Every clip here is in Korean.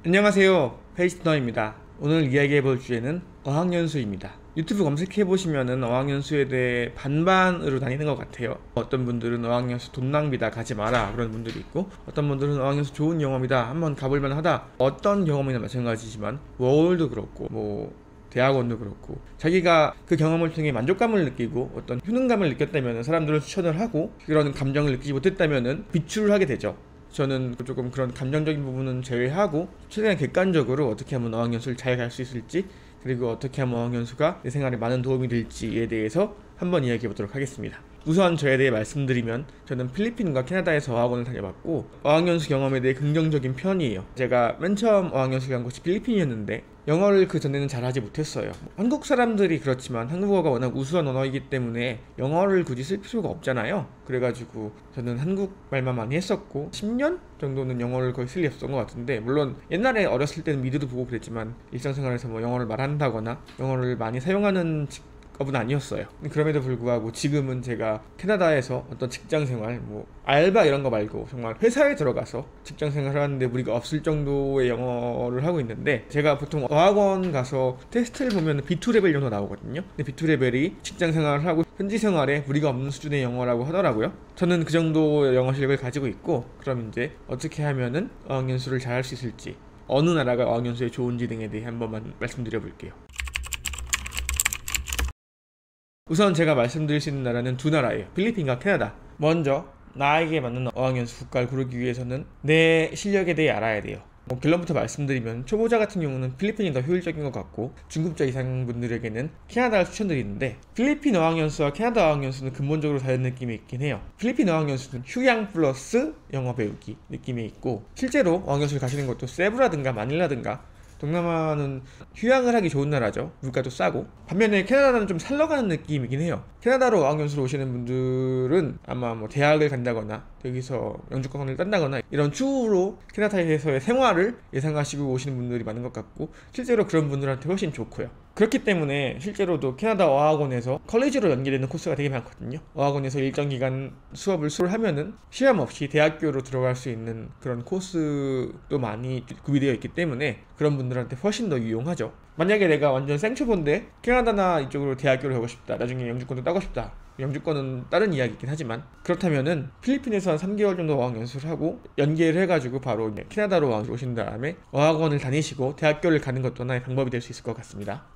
안녕하세요, 페이스터너입니다. 오늘 이야기해볼 주제는 어학연수입니다. 유튜브 검색해보시면은 어학연수에 대해 반반으로 나뉘는 것 같아요. 어떤 분들은 어학연수 돈 낭비다, 가지 마라, 그런 분들이 있고, 어떤 분들은 어학연수 좋은 경험이다, 한번 가볼만 하다. 어떤 경험이나 마찬가지지만 워홀도 그렇고 대학원도 그렇고, 자기가 그 경험을 통해 만족감을 느끼고 어떤 효능감을 느꼈다면 사람들은 추천을 하고, 그런 감정을 느끼지 못했다면 비추를 하게 되죠. 저는 조금 그런 감정적인 부분은 제외하고 최대한 객관적으로 어떻게 하면 어학연수를 잘 갈 수 있을지, 그리고 어떻게 하면 어학연수가 내 생활에 많은 도움이 될지에 대해서 한번 이야기해 보도록 하겠습니다. 우선 저에 대해 말씀드리면, 저는 필리핀과 캐나다에서 어학원을 다녀봤고 어학연수 경험에 대해 긍정적인 편이에요. 제가 맨 처음 어학연수 간 곳이 필리핀이었는데 영어를 그 전에는 잘하지 못했어요. 한국 사람들이 그렇지만 한국어가 워낙 우수한 언어이기 때문에 영어를 굳이 쓸 필요가 없잖아요. 그래가지고 저는 한국말만 많이 했었고 10년 정도는 영어를 거의 쓸 리 없었던 것 같은데, 물론 옛날에 어렸을 때는 미드도 보고 그랬지만 일상생활에서 영어를 말한다거나 영어를 많이 사용하는 업은 아니었어요. 그럼에도 불구하고 지금은 제가 캐나다에서 어떤 직장생활, 알바 이런 거 말고 정말 회사에 들어가서 직장생활을 하는데 무리가 없을 정도의 영어를 하고 있는데, 제가 보통 어학원 가서 테스트를 보면 B2 레벨 정도 나오거든요. 근데 B2 레벨이 직장생활을 하고 현지 생활에 무리가 없는 수준의 영어라고 하더라고요. 저는 그 정도의 영어 실력을 가지고 있고, 그럼 이제 어떻게 하면은 어학연수를 잘 할 수 있을지, 어느 나라가 어학연수에 좋은지 등에 대해 한번만 말씀드려 볼게요. 우선 제가 말씀드릴 수 있는 나라는 두 나라예요. 필리핀과 캐나다. 먼저 나에게 맞는 어학연수 국가를 고르기 위해서는 내 실력에 대해 알아야 돼요. 결론부터 말씀드리면, 초보자 같은 경우는 필리핀이 더 효율적인 것 같고, 중급자 이상 분들에게는 캐나다를 추천드리는데, 필리핀 어학연수와 캐나다 어학연수는 근본적으로 다른 느낌이 있긴 해요. 필리핀 어학연수는 휴양 플러스 영어 배우기 느낌이 있고, 실제로 어학연수를 가시는 것도 세부라든가 마닐라든가 동남아는 휴양을 하기 좋은 나라죠. 물가도 싸고. 반면에 캐나다는 좀 살러가는 느낌이긴 해요. 캐나다로 어학연수로 오시는 분들은 아마 대학을 간다거나 여기서 영주권을 딴다거나 이런 추후로 캐나다에서의 생활을 예상하시고 오시는 분들이 많은 것 같고, 실제로 그런 분들한테 훨씬 좋고요. 그렇기 때문에 실제로도 캐나다 어학원에서 컬리지로 연계되는 코스가 되게 많거든요. 어학원에서 일정 기간 수업을 하면은 시험 없이 대학교로 들어갈 수 있는 그런 코스도 많이 구비되어 있기 때문에 그런 분들한테 훨씬 더 유용하죠. 만약에 내가 완전 생초보인데 캐나다나 이쪽으로 대학교를 가고 싶다, 나중에 영주권도 따고 싶다, 영주권은 다른 이야기이긴 하지만, 그렇다면은 필리핀에서 한 3개월 정도 어학연수를 하고 연계를 해가지고 바로 캐나다로 어학을 오신 다음에 어학원을 다니시고 대학교를 가는 것도 하나의 방법이 될 수 있을 것 같습니다.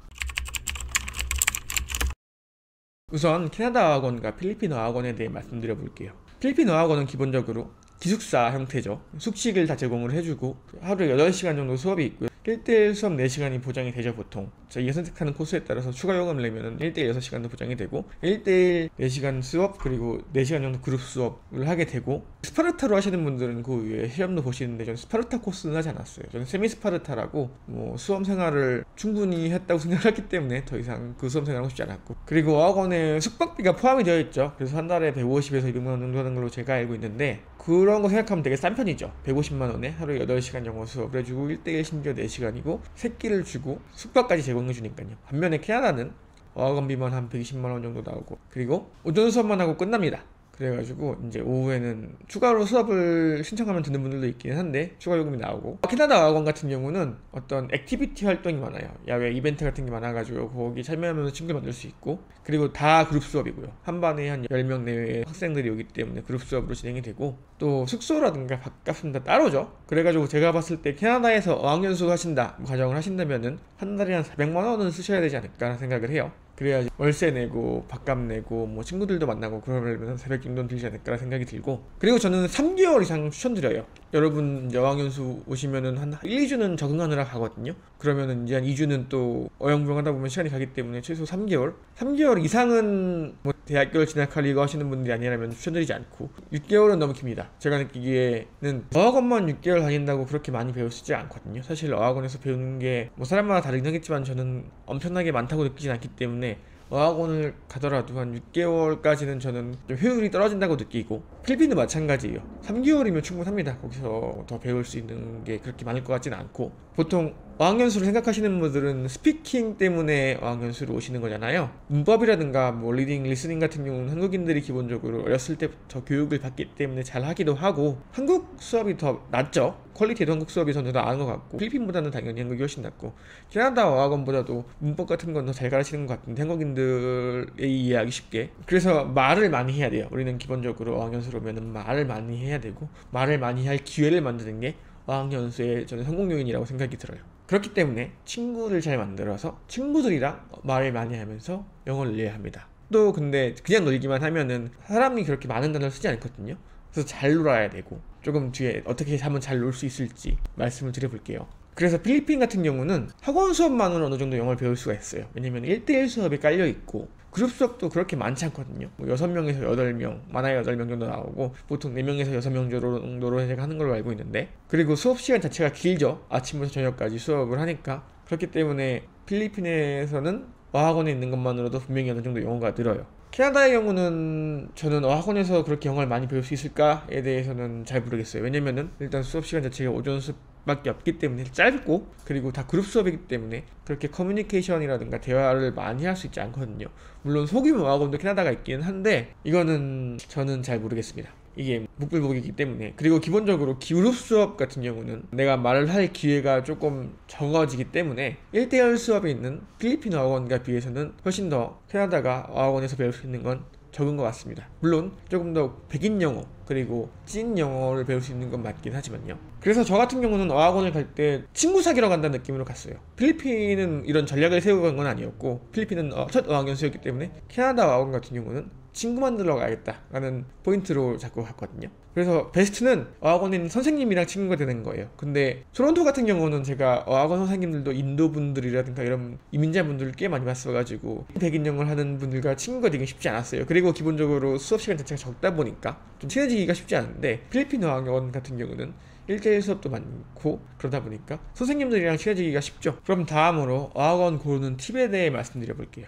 우선 캐나다 어학원과 필리핀 어학원에 대해 말씀드려 볼게요. 필리핀 어학원은 기본적으로 기숙사 형태죠. 숙식을 다 제공을 해주고 하루에 8시간 정도 수업이 있고요. 1대1 수업 4시간이 보장이 되죠. 보통 자기가 선택하는 코스에 따라서 추가 요금을 내면 1대1 6시간도 보장이 되고, 1대1 4시간 수업 그리고 4시간 정도 그룹 수업을 하게 되고, 스파르타로 하시는 분들은 그 위에 시험도 보시는데 저는 스파르타 코스는 하지 않았어요. 저는 세미 스파르타라고 수험 생활을 충분히 했다고 생각했기 때문에 더 이상 그 수험 생활을 하고 싶지 않았고, 그리고 어학원에 숙박비가 포함이 되어 있죠. 그래서 한 달에 150에서 200만 원 정도 하는 걸로 제가 알고 있는데, 그런 거 생각하면 되게 싼 편이죠. 150만 원에 하루에 8시간 영어 수업을 해주고 1대1 심지어 4시간이고 새끼를 주고 숙박까지 제공해 주니까요. 반면에 캐나다는 어학원비만 한 120만 원 정도 나오고, 그리고 오전 수업만 하고 끝납니다. 그래가지고 이제 오후에는 추가로 수업을 신청하면 듣는 분들도 있긴 한데 추가 요금이 나오고, 캐나다 어학원 같은 경우는 어떤 액티비티 활동이 많아요. 야외 이벤트 같은 게 많아가지고 거기 참여하면서 친구 만들 수 있고, 그리고 다 그룹 수업이고요. 한 반에 한 10명 내외의 학생들이 오기 때문에 그룹 수업으로 진행이 되고, 또 숙소라든가 밥값은 다 따로죠. 그래가지고 제가 봤을 때 캐나다에서 어학연수 하신다, 가정을 하신다면은 한 달에 한 400만 원은 쓰셔야 되지 않을까 생각을 해요. 그래야지 월세 내고 밥값 내고 친구들도 만나고 그러려면 400 정도는 들지 않을까 생각이 들고, 그리고 저는 3개월 이상 추천드려요. 여러분 어학연수 오시면은 한 1, 2주는 적응하느라 가거든요. 그러면은 이제 한 2주는 또 어영부영 하다 보면 시간이 가기 때문에 최소 3개월 이상은 대학교를 진학하려고 하시는 분들이 아니라면 추천드리지 않고, 6개월은 너무 깁니다. 제가 느끼기에는 어학원만 6개월 다닌다고 그렇게 많이 배울 수 있지 않거든요. 사실 어학원에서 배우는 게 사람마다 다르긴 하겠지만 저는 엄청나게 많다고 느끼진 않기 때문에 어학원을 가더라도 한 6개월까지는 저는 좀 효율이 떨어진다고 느끼고, 필리핀도 마찬가지예요. 3개월이면 충분합니다. 거기서 더 배울 수 있는 게 그렇게 많을 것 같지는 않고, 보통 어학연수를 생각하시는 분들은 스피킹 때문에 어학연수로 오시는 거잖아요. 문법이라든가 뭐 리딩, 리스닝 같은 경우는 한국인들이 기본적으로 어렸을 때부터 교육을 받기 때문에 잘 하기도 하고 한국 수업이 더 낫죠. 퀄리티도 한국 수업이 더 나은 것 같고 필리핀보다는 당연히 한국이 훨씬 낫고 캐나다 어학원보다도 문법 같은 건 더 잘 가르치는 것 같은데 한국인들의 이해하기 쉽게. 그래서 말을 많이 해야 돼요. 우리는 기본적으로 어학연수로 오면은 말을 많이 해야 되고 말을 많이 할 기회를 만드는 게 어학연수의 저는 성공 요인이라고 생각이 들어요. 그렇기 때문에 친구를 잘 만들어서 친구들이랑 말을 많이 하면서 영어를 늘려야 합니다. 또 근데 그냥 놀기만 하면은 사람이 그렇게 많은 단어를 쓰지 않거든요. 그래서 잘 놀아야 되고 조금 뒤에 어떻게 하면 잘 놀 수 있을지 말씀을 드려볼게요. 그래서 필리핀 같은 경우는 학원 수업만으로 어느 정도 영어를 배울 수가 있어요. 왜냐면 1대1 수업이 깔려있고 그룹 수업도 그렇게 많지 않거든요. 뭐 6명에서 8명, 많아야 8명 정도 나오고 보통 4명에서 6명 정도로 하는 걸로 알고 있는데, 그리고 수업 시간 자체가 길죠. 아침부터 저녁까지 수업을 하니까. 그렇기 때문에 필리핀에서는 어학원에 있는 것만으로도 분명히 어느 정도 영어가 늘어요. 캐나다의 경우는 저는 어학원에서 그렇게 영어를 많이 배울 수 있을까에 대해서는 잘 모르겠어요. 왜냐면은 일단 수업 시간 자체가 오전 수업밖에 없기 때문에 짧고, 그리고 다 그룹 수업이기 때문에 그렇게 커뮤니케이션이라든가 대화를 많이 할 수 있지 않거든요. 물론 소규모 어학원도 캐나다가 있기는 한데 이거는 저는 잘 모르겠습니다. 이게 묵불복이기 때문에. 그리고 기본적으로 그룹 수업 같은 경우는 내가 말을 할 기회가 조금 적어지기 때문에 1대1 수업에 있는 필리핀 어학원과 비해서는 훨씬 더 캐나다가 어학원에서 배울 수 있는 건 적은 것 같습니다. 물론 조금 더 백인 영어 그리고 찐 영어를 배울 수 있는 건 맞긴 하지만요. 그래서 저 같은 경우는 어학원을 갈 때 친구 사귀러 간다는 느낌으로 갔어요. 필리핀은 이런 전략을 세우고 간 건 아니었고 필리핀은 첫 어학연수였기 때문에 캐나다 어학원 같은 경우는 친구 만들러 가야겠다 라는 포인트로 자꾸 갔거든요. 그래서 베스트는 어학원에 있는 선생님이랑 친구가 되는 거예요. 근데 토론토 같은 경우는 제가 어학원 선생님들도 인도 분들이라든가 이런 이민자 분들을 꽤 많이 봤어가지고 백인 영어를 하는 분들과 친구가 되기 쉽지 않았어요. 그리고 기본적으로 수업 시간 자체가 적다 보니까 좀 친해지기가 쉽지 않은데, 필리핀 어학원 같은 경우는 1대1 수업도 많고 그러다 보니까 선생님들이랑 친해지기가 쉽죠. 그럼 다음으로 어학원 고르는 팁에 대해 말씀드려 볼게요.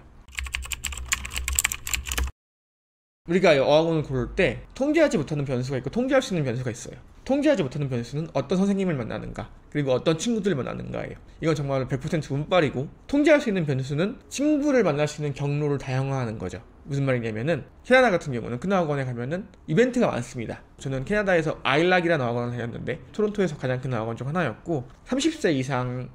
우리가 어학원을 고를 때 통제하지 못하는 변수가 있고 통제할 수 있는 변수가 있어요. 통제하지 못하는 변수는 어떤 선생님을 만나는가, 그리고 어떤 친구들을 만나는가예요. 이건 정말 100% 운빨이고, 통제할 수 있는 변수는 친구를 만날 수 있는 경로를 다양화하는 거죠. 무슨 말이냐면은 캐나다 같은 경우는 그 어학원에 가면은 이벤트가 많습니다. 저는 캐나다에서 아일락이라는 어학원을 다녔는데 토론토에서 가장 큰 어학원 중 하나였고 30세 이상을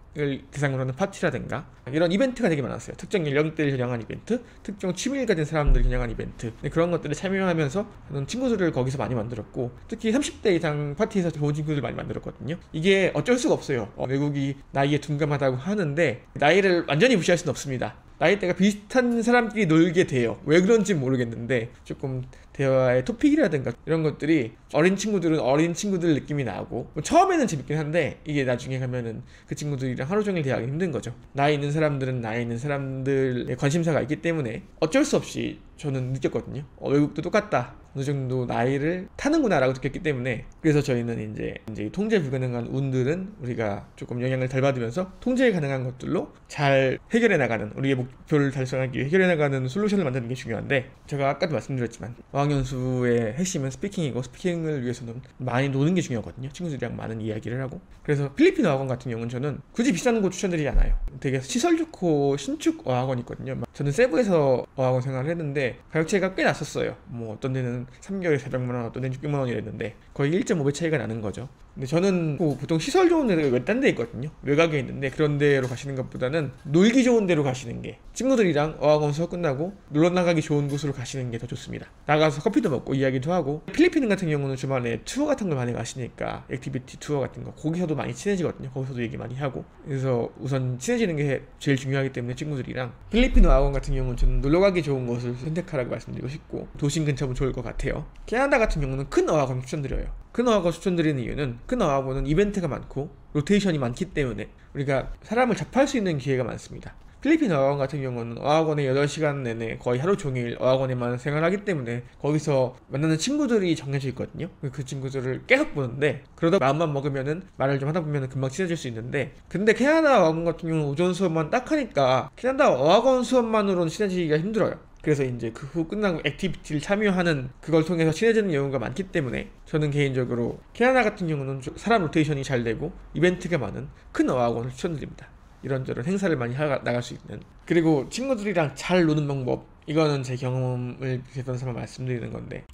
대상으로 하는 파티라든가 이런 이벤트가 되게 많았어요. 특정 연령대를 겨냥한 이벤트, 특정 취미를 가진 사람들을 겨냥한 이벤트, 그런 것들을 참여하면서 저는 친구들을 거기서 많이 만들었고, 특히 30대 이상 파티에서 좋은 친구들 많이 만들었거든요. 이게 어쩔 수가 없어요. 외국이 나이에 둔감하다고 하는데 나이를 완전히 무시할 수는 없습니다. 나이대가 비슷한 사람끼리 놀게 돼요. 왜 그런지 모르겠는데 조금 대화의 토픽이라든가 이런 것들이 어린 친구들은 어린 친구들 느낌이 나고, 처음에는 재밌긴 한데 이게 나중에 가면은 그 친구들이랑 하루 종일 대화하기 힘든 거죠. 나이 있는 사람들은 나이 있는 사람들의 관심사가 있기 때문에 어쩔 수 없이 저는 느꼈거든요. 외국도 똑같다, 어느 정도 나이를 타는구나 라고 느꼈기 때문에. 그래서 저희는 이제 통제 불가능한 운들은 우리가 조금 영향을 덜 받으면서 통제 가능한 것들로 잘 해결해 나가는, 우리의 목표를 달성하기 위해 해결해 나가는 솔루션을 만드는 게 중요한데, 제가 아까도 말씀드렸지만 어학연수의 핵심은 스피킹이고, 스피킹을 위해서는 많이 노는 게 중요하거든요. 친구들이랑 많은 이야기를 하고. 그래서 필리핀 어학원 같은 경우는 저는 굳이 비싼 곳 추천드리지 않아요. 되게 시설 좋고 신축 어학원이 있거든요. 저는 세부에서 어학원 생활을 했는데 가격 차이가 꽤 났었어요. 뭐 어떤 데는 3개월에 400만 원, 어떤 데는 600만 원이랬는데 거의 1.5배 차이가 나는 거죠. 근데 저는 보통 시설 좋은 데가 몇 데 있거든요. 외곽에 있는데 그런 데로 가시는 것보다는 놀기 좋은 데로 가시는 게, 친구들이랑 어학원 수업 끝나고 놀러 나가기 좋은 곳으로 가시는 게 더 좋습니다. 나가서 커피도 먹고 이야기도 하고, 필리핀 같은 경우는 주말에 투어 같은 걸 많이 가시니까 액티비티 투어 같은 거, 거기서도 많이 친해지거든요. 거기서도 얘기 많이 하고. 그래서 우선 친해지는 게 제일 중요하기 때문에 친구들이랑 필리핀 어학원 같은 경우는 저는 놀러 가기 좋은 곳을 선택하라고 말씀드리고 싶고, 도심 근처면 좋을 것 같아요. 캐나다 같은 경우는 큰 어학원 추천드려요. 큰 어학원 추천드리는 이유는 큰 어학원은 이벤트가 많고 로테이션이 많기 때문에 우리가 사람을 접할 수 있는 기회가 많습니다. 필리핀 어학원 같은 경우는 어학원에 8시간 내내 거의 하루 종일 어학원에만 생활하기 때문에 거기서 만나는 친구들이 정해져 있거든요. 그 친구들을 계속 보는데, 그러다 마음만 먹으면은 말을 좀 하다 보면은 금방 친해질 수 있는데, 근데 캐나다 어학원 같은 경우는 오전 수업만 딱 하니까 캐나다 어학원 수업만으로는 친해지기가 힘들어요. 그래서 이제 그 후 끝나고 액티비티를 참여하는 그걸 통해서 친해지는 경우가 많기 때문에 저는 개인적으로 캐나다 같은 경우는 사람 로테이션이 잘 되고 이벤트가 많은 큰 어학원을 추천드립니다. 이런저런 행사를 많이 나갈 수 있는, 그리고 친구들이랑 잘 노는 방법, 이거는 제 경험을 비롯해서 삼아 말씀드리는 건데,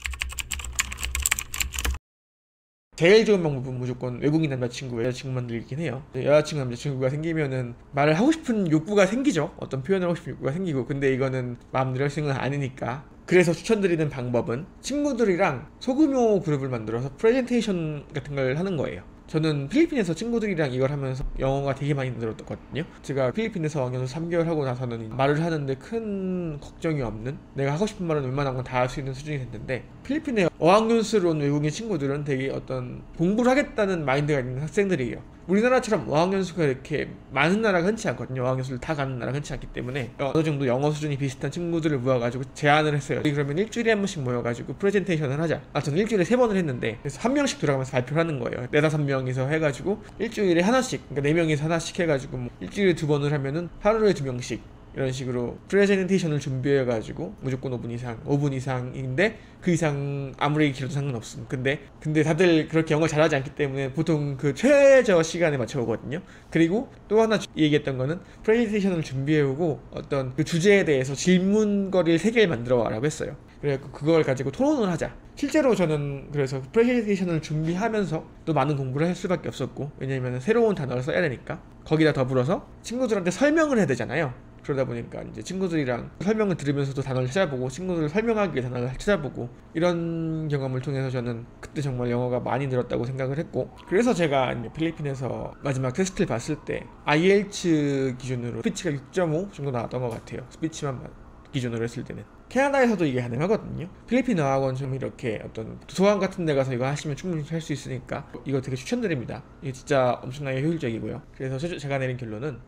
제일 좋은 방법은 무조건 외국인 남자친구, 여자친구 만들긴 해요. 여자친구, 남자친구가 생기면은 말을 하고 싶은 욕구가 생기죠. 어떤 표현을 하고 싶은 욕구가 생기고. 근데 이거는 마음대로 할 수 있는 건 아니니까. 그래서 추천드리는 방법은 친구들이랑 소규모 그룹을 만들어서 프레젠테이션 같은 걸 하는 거예요. 저는 필리핀에서 친구들이랑 이걸 하면서 영어가 되게 많이 늘었거든요. 제가 필리핀에서 어학연수 3개월 하고 나서는 말을 하는데 큰 걱정이 없는, 내가 하고 싶은 말은 웬만한 건 다 할 수 있는 수준이 됐는데, 필리핀에 어학연수로 온 외국인 친구들은 되게 어떤 공부를 하겠다는 마인드가 있는 학생들이에요. 우리나라처럼 어학연수가 이렇게 많은 나라가 흔치 않거든요. 어학연수를 다 가는 나라가 흔치 않기 때문에 어느 정도 영어 수준이 비슷한 친구들을 모아가지고 제안을 했어요. 그러면 일주일에 한 번씩 모여가지고 프레젠테이션을 하자. 저는 일주일에 3번을 했는데, 그래서 한 명씩 돌아가면서 발표를 하는 거예요. 4-5명이서 해가지고 일주일에 하나씩, 그러니까 4명이서 하나씩 해가지고 뭐 일주일에 2번을 하면은 하루에 2명씩 이런 식으로 프레젠테이션을 준비해가지고 무조건 5분 이상인데 그 이상 아무리 길어도 상관없음. 근데 다들 그렇게 영어 잘하지 않기 때문에 보통 그 최저 시간에 맞춰 오거든요. 그리고 또 하나 얘기했던 거는 프레젠테이션을 준비해오고 어떤 그 주제에 대해서 질문거리를 3개를 만들어 와라고 했어요. 그래서 그걸 가지고 토론을 하자. 실제로 저는 그래서 프레젠테이션을 준비하면서 또 많은 공부를 할 수밖에 없었고, 왜냐면 새로운 단어를 써야 되니까. 거기다 더불어서 친구들한테 설명을 해야 되잖아요. 그러다 보니까 이제 친구들이랑 설명을 들으면서도 단어를 찾아보고, 친구들을 설명하기 위해 단어를 찾아보고, 이런 경험을 통해서 저는 그때 정말 영어가 많이 늘었다고 생각을 했고, 그래서 제가 이제 필리핀에서 마지막 테스트를 봤을 때 IELTS 기준으로 스피치가 6.5 정도 나왔던 것 같아요. 스피치만 기준으로 했을 때는. 캐나다에서도 이게 가능하거든요. 필리핀 어학원 좀 이렇게 어떤 도서관 같은 데 가서 이거 하시면 충분히 할 수 있으니까 이거 되게 추천드립니다. 이게 진짜 엄청나게 효율적이고요. 그래서 제가 내린 결론은,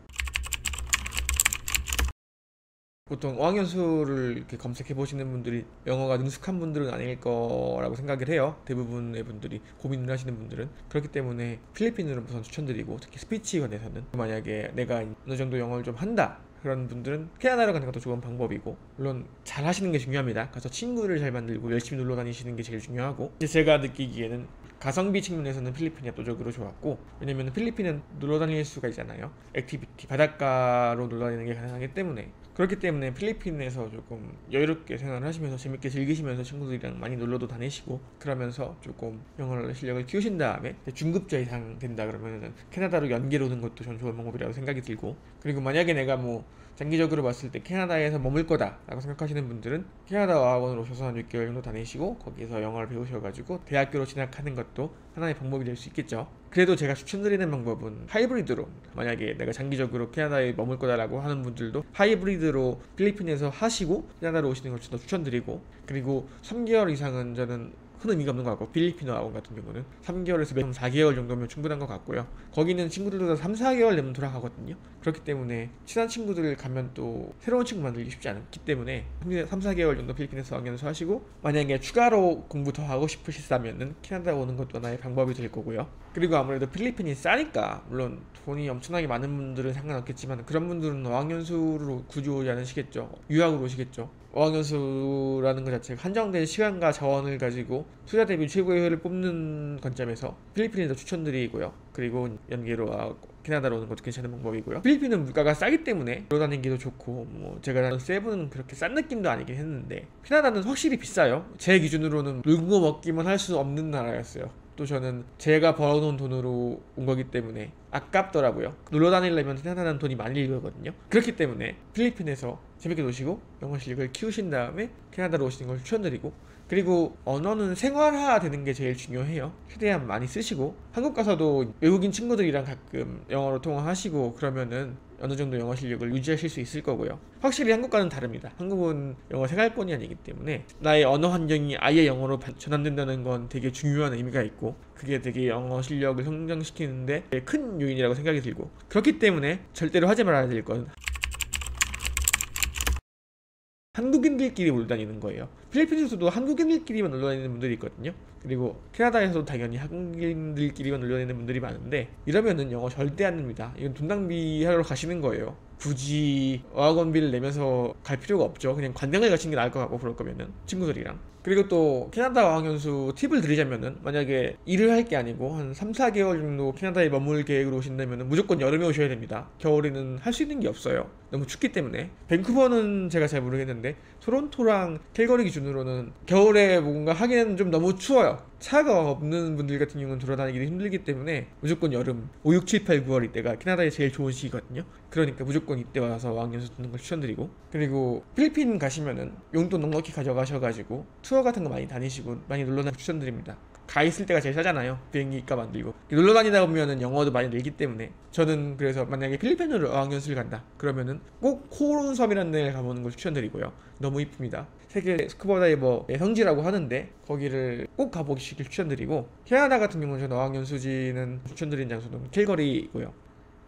보통 어학연수를 이렇게 검색해 보시는 분들이 영어가 능숙한 분들은 아닐 거라고 생각을 해요. 대부분의 분들이, 고민을 하시는 분들은. 그렇기 때문에 필리핀으로 우선 추천드리고, 특히 스피치 관해서는 만약에 내가 어느 정도 영어를 좀 한다 그런 분들은 캐나다로 가는 것도 좋은 방법이고, 물론 잘 하시는 게 중요합니다. 가서 친구를 잘 만들고 열심히 놀러 다니시는 게 제일 중요하고, 이제 제가 느끼기에는 가성비 측면에서는 필리핀이 압도적으로 좋았고, 왜냐면 필리핀은 놀러 다닐 수가 있잖아요. 액티비티, 바닷가로 놀러 다니는 게 가능하기 때문에. 그렇기 때문에 필리핀에서 조금 여유롭게 생활을 하시면서 재밌게 즐기시면서 친구들이랑 많이 놀러도 다니시고, 그러면서 조금 영어 실력을 키우신 다음에 중급자 이상 된다 그러면은 캐나다로 연계로 오는 것도 전 좋은 방법이라고 생각이 들고, 그리고 만약에 내가 뭐 장기적으로 봤을 때 캐나다에서 머물 거다 라고 생각하시는 분들은 캐나다 어학원으로 오셔서 한 6개월 정도 다니시고 거기서 영어를 배우셔가지고 대학교로 진학하는 것도 하나의 방법이 될 수 있겠죠. 그래도 제가 추천드리는 방법은 하이브리드로, 만약에 내가 장기적으로 캐나다에 머물 거다라고 하는 분들도 하이브리드로 필리핀에서 하시고 캐나다로 오시는 걸 더 추천드리고, 그리고 3개월 이상은 저는 큰 의미가 없는 것 같고, 필리핀어 학원 같은 경우는 3개월에서 4개월 정도면 충분한 것 같고요. 거기는 친구들도 3-4개월 되면 돌아가거든요. 그렇기 때문에 친한 친구들 가면 또 새로운 친구 만들기 쉽지 않기 때문에 3-4개월 정도 필리핀에서 학연수 하시고, 만약에 추가로 공부 더 하고 싶으시다면은 캐나다 오는 것도 하나의 방법이 될 거고요. 그리고 아무래도 필리핀이 싸니까, 물론 돈이 엄청나게 많은 분들은 상관없겠지만 그런 분들은 어학연수로 굳이 오지 않으시겠죠. 유학으로 오시겠죠. 어학연수라는 것 자체가 한정된 시간과 자원을 가지고 투자 대비 최고의 효율을 뽑는 관점에서 필리핀을 더 추천드리고요. 그리고 연계로 캐나다로 오는 것도 괜찮은 방법이고요. 필리핀은 물가가 싸기 때문에 돌아다니기도 좋고, 뭐 제가 세부는 그렇게 싼 느낌도 아니긴 했는데, 캐나다는 확실히 비싸요. 제 기준으로는 놀고 먹기만 할 수 없는 나라였어요. 또 저는 제가 벌어놓은 돈으로 온 거기 때문에 아깝더라고요. 놀러 다니려면 캐나다는 돈이 많이 들거든요. 그렇기 때문에 필리핀에서 재밌게 노시고 영어 실력을 키우신 다음에 캐나다로 오시는 걸 추천드리고, 그리고 언어는 생활화 되는 게 제일 중요해요. 최대한 많이 쓰시고, 한국 가서도 외국인 친구들이랑 가끔 영어로 통화하시고 그러면은 어느 정도 영어 실력을 유지하실 수 있을 거고요. 확실히 한국과는 다릅니다. 한국은 영어 생활권이 아니기 때문에 나의 언어 환경이 아예 영어로 전환된다는 건 되게 중요한 의미가 있고, 그게 되게 영어 실력을 성장시키는데 큰 요인이라고 생각이 들고, 그렇기 때문에 절대로 하지 말아야 될 건 한국인들끼리 놀러 다니는 거예요. 필리핀에서도 한국인들끼리만 놀러 다니는 분들이 있거든요. 그리고 캐나다에서도 당연히 한국인들끼리만 놀러 다니는 분들이 많은데, 이러면은 영어 절대 안 됩니다. 이건 돈 낭비하러 가시는 거예요. 굳이 어학원비를 내면서 갈 필요가 없죠. 그냥 관광을 가시는 게 나을 것 같고, 그럴 거면은 친구들이랑. 그리고 또 캐나다 어학연수 팁을 드리자면은, 만약에 일을 할 게 아니고 한 3, 4개월 정도 캐나다에 머물 계획으로 오신다면은 무조건 여름에 오셔야 됩니다. 겨울에는 할 수 있는 게 없어요. 너무 춥기 때문에. 밴쿠버는 제가 잘 모르겠는데 토론토랑 캘거리 기준으로는 겨울에 뭔가 하기에는 좀 너무 추워요. 차가 없는 분들 같은 경우는 돌아다니기도 힘들기 때문에 무조건 여름 5, 6, 7, 8, 9월 이때가 캐나다에 제일 좋은 시기거든요. 그러니까 무조건 이때 와서 어학연수 듣는 걸 추천드리고, 그리고 필리핀 가시면은 용돈 넉넉히 가져가셔가지고 투어 같은 거 많이 다니시고 많이 놀러다니고 추천드립니다. 가 있을 때가 제일 싸잖아요. 비행기 값 안 들고. 놀러 다니다 보면은 영어도 많이 늘기 때문에, 저는 그래서 만약에 필리핀으로 어학연수를 간다 그러면은 꼭 코론 섬이라는 데를 가보는 걸 추천드리고요. 너무 이쁩니다. 세계 스쿠버 다이버의 성지라고 하는데 거기를 꼭 가보시길 추천드리고, 캐나다 같은 경우는 저는 어학연수지는 추천드리는 장소는 캘거리고요.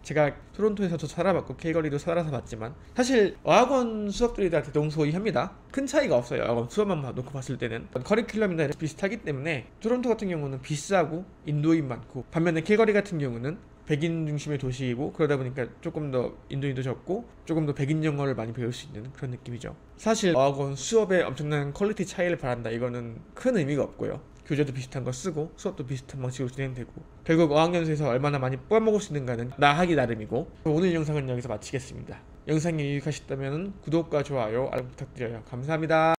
제가 토론토에서도 살아봤고 캘거리도 살아서 봤지만 사실 어학원 수업들이 다 대동소이합니다. 큰 차이가 없어요. 어학원 수업만 놓고 봤을 때는 커리큘럼이나 비슷하기 때문에 토론토 같은 경우는 비싸고 인도인 많고, 반면에 캘거리 같은 경우는 백인 중심의 도시이고, 그러다 보니까 조금 더 인도인도 적고 조금 더 백인 영어를 많이 배울 수 있는 그런 느낌이죠. 사실 어학원 수업에 엄청난 퀄리티 차이를 바란다 이거는 큰 의미가 없고요. 교재도 비슷한 거 쓰고 수업도 비슷한 방식으로 진행되고, 결국 어학연수에서 얼마나 많이 뽑아먹을 수 있는가는 나 하기 나름이고, 오늘 영상은 여기서 마치겠습니다. 영상이 유익하셨다면 구독과 좋아요, 알람 부탁드려요. 감사합니다.